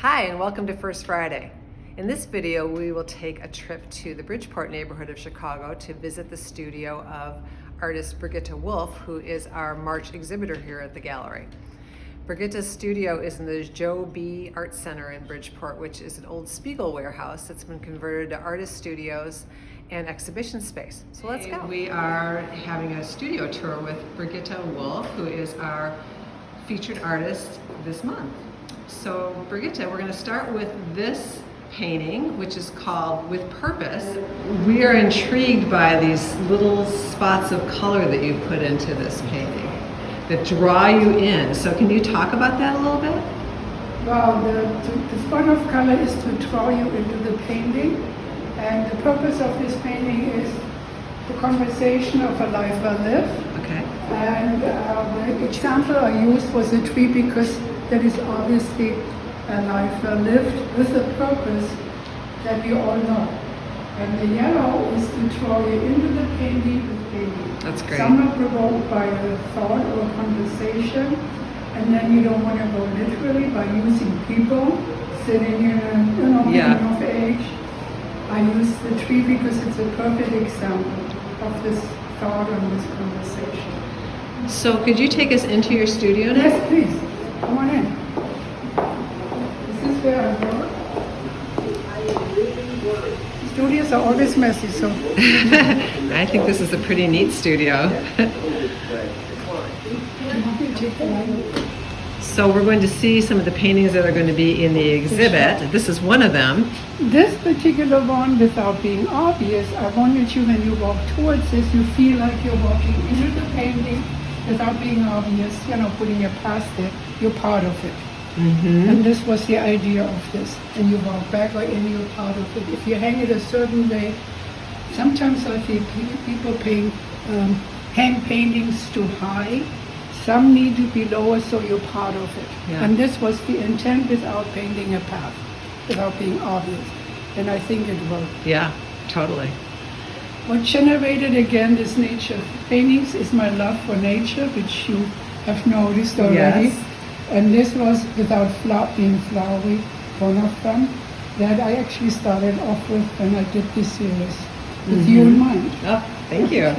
Hi, and welcome to First Friday. In this video, we will take a trip to the Bridgeport neighborhood of Chicago to visit the studio of artist Brigitte Wolf, who is our March exhibitor here at the gallery. Brigitte's studio is in the Joe B. Art Center in Bridgeport, which is an old Spiegel warehouse that's been converted to artist studios and exhibition space. So let's go. We are having a studio tour with Brigitte Wolf, who is our featured artist this month. So Brigitte, we're going to start with this painting, which is called With Purpose. We are intrigued by these little spots of color that you put into this painting that draw you in. So can you talk about that a little bit? Well, the spot of color is to draw you into the painting, and the purpose of this painting is the conversation of a life well lived. Okay. And the example I used was a tree because that is obviously a life well lived with a purpose that we all know. And the yellow is to draw you into the painting with painting. That's great. Some are provoked by a thought or a conversation, and then you don't want to go literally by using people sitting in a coming of age. I use the tree because it's a perfect example of this thought and this conversation. So could you take us into your studio now? Yes, please. Come on in. This is where I work. Studios are always messy, so. I think this is a pretty neat studio. So we're going to see some of the paintings that are going to be in the exhibit. This is one of them. This particular one, without being obvious, I wanted you, when you walk towards this, you feel like you're walking into the painting without being obvious, putting it past it. You're part of it. Mm-hmm. And this was the idea of this. And you walk back right in, you're part of it. If you hang it a certain way, sometimes I think people hang paintings too high. Some need to be lower, so you're part of it. Yeah. And this was the intent without painting a path, without being obvious. And I think it worked. Yeah, totally. What generated again this nature paintings is my love for nature, which you have noticed already. Yes. And this was without being flowery, one of them, that I actually started off with when I did this series, with you in mind. Oh, thank you.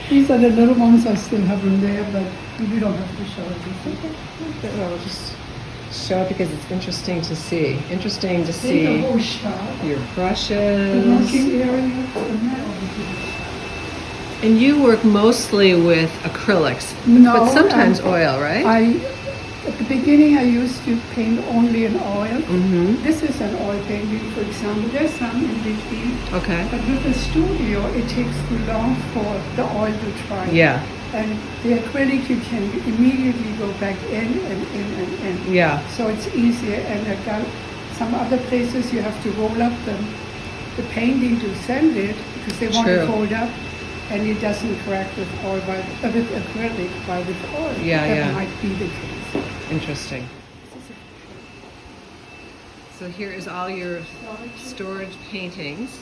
These are the little ones, I still have them there, but we don't have to show it. I'll just show it because it's interesting to see. Interesting to see your brushes. The working area. And you work mostly with acrylics, but sometimes oil, right? At the beginning, I used to paint only in oil. Mm-hmm. This is an oil painting, for example. There's some in between. Okay. But with the studio, it takes too long for the oil to dry. Yeah. And the acrylic, you can immediately go back in and in and in. Yeah. So it's easier. And I've got some other places you have to roll up the painting to send it because they want to fold up. And it doesn't crack with oil, with acrylic, but with oil. That might be the case. Interesting. So here is all your storage paintings,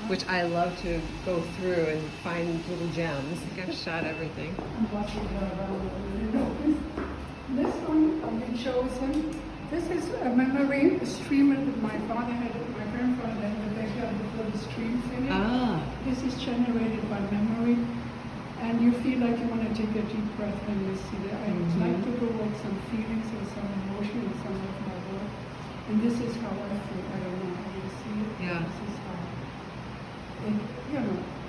which I love to go through and find little gems. I think I've shot everything. This one I've been chosen. This is a memory stream that my father had, my grandfather had in the backyard before the stream finished. Ah. This is generated by memory. And you feel like you want to take a deep breath when you see that. I like to provoke some feelings or some emotion in some of my work. And this is how I feel. I don't know how you see it. Yeah. This is how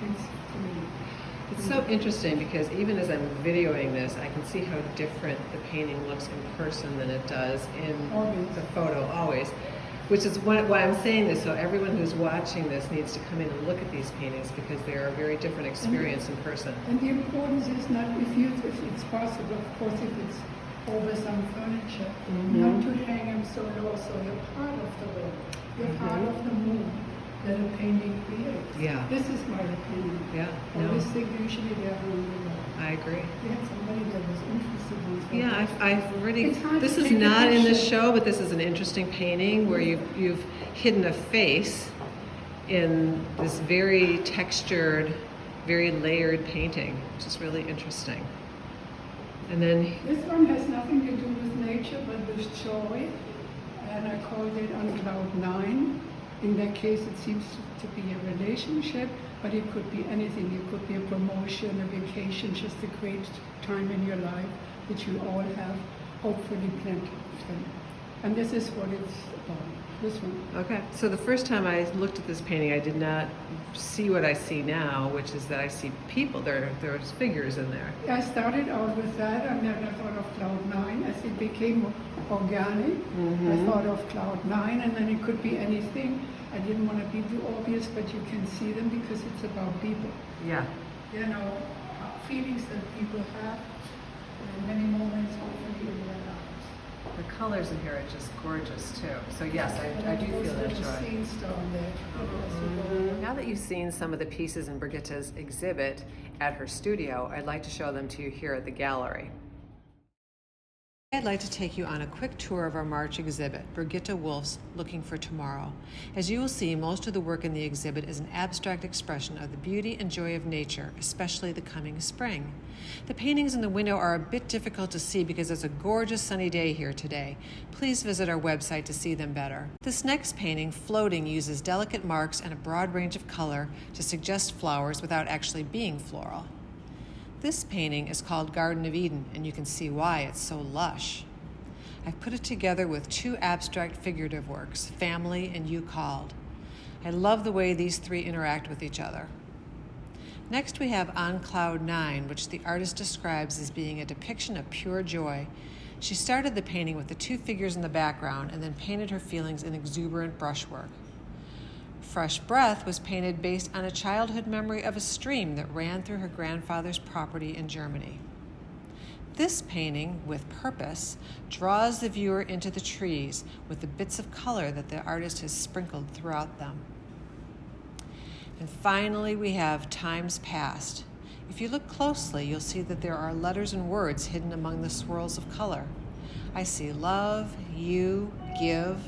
it's to me. It's so interesting because even as I'm videoing this, I can see how different the painting looks in person than it does in the photo, always. Which is why I'm saying this, so everyone who's watching this needs to come in and look at these paintings because they are a very different experience in person. And the importance is not if it's possible, of course, if it's over some furniture, not to hang them so low, so you're part of the world. You're part of the mood that a painting creates. Yeah. This is my opinion. Yeah. I always think usually they're on the wall. I agree. We had somebody that was interested in Yeah, I've already. This is not in the show, but this is an interesting painting where you've hidden a face in this very textured, very layered painting, which is really interesting. And then, This one has nothing to do with nature, but with joy. And I called it On Cloud 9. In that case, it seems to be a relationship, but it could be anything. It could be a promotion, a vacation, just a great time in your life, which you all have, hopefully plenty of. And this is what it's about, this one. okay, so the first time I looked at this painting, I did not see what I see now, which is that I see people. There's figures in there. I started out with that, and then I thought of Cloud 9. As it became organic, I thought of Cloud 9, and then it could be anything. I didn't want to be too obvious, but you can see them because it's about people. Yeah. You know, feelings that people have, and many moments hopefully in their lives. The colors in here are just gorgeous too. So yes, I do feel that joy. Scenes down there. Now that you've seen some of the pieces in Brigitte's exhibit at her studio, I'd like to show them to you here at the gallery. I'd like to take you on a quick tour of our March exhibit, Brigitte Wolf's Looking for Tomorrow. As you will see, most of the work in the exhibit is an abstract expression of the beauty and joy of nature, especially the coming spring. The paintings in the window are a bit difficult to see because it's a gorgeous sunny day here today. Please visit our website to see them better. This next painting, Floating, uses delicate marks and a broad range of color to suggest flowers without actually being floral. This painting is called Garden of Eden, and you can see why it's so lush. I've put it together with two abstract figurative works, Family and You Called. I love the way these three interact with each other. Next we have On Cloud 9, which the artist describes as being a depiction of pure joy. She started the painting with the two figures in the background and then painted her feelings in exuberant brushwork. Fresh Breath was painted based on a childhood memory of a stream that ran through her grandfather's property in Germany. This painting, With Purpose, draws the viewer into the trees with the bits of color that the artist has sprinkled throughout them. And finally, we have Times Past. If you look closely, you'll see that there are letters and words hidden among the swirls of color. I see love, you, give.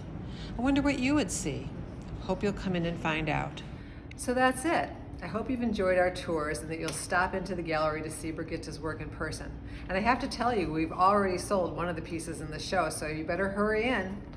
I wonder what you would see. Hope you'll come in and find out. So that's it. I hope you've enjoyed our tours and that you'll stop into the gallery to see Brigitte's work in person. And I have to tell you, we've already sold one of the pieces in the show, so you better hurry in.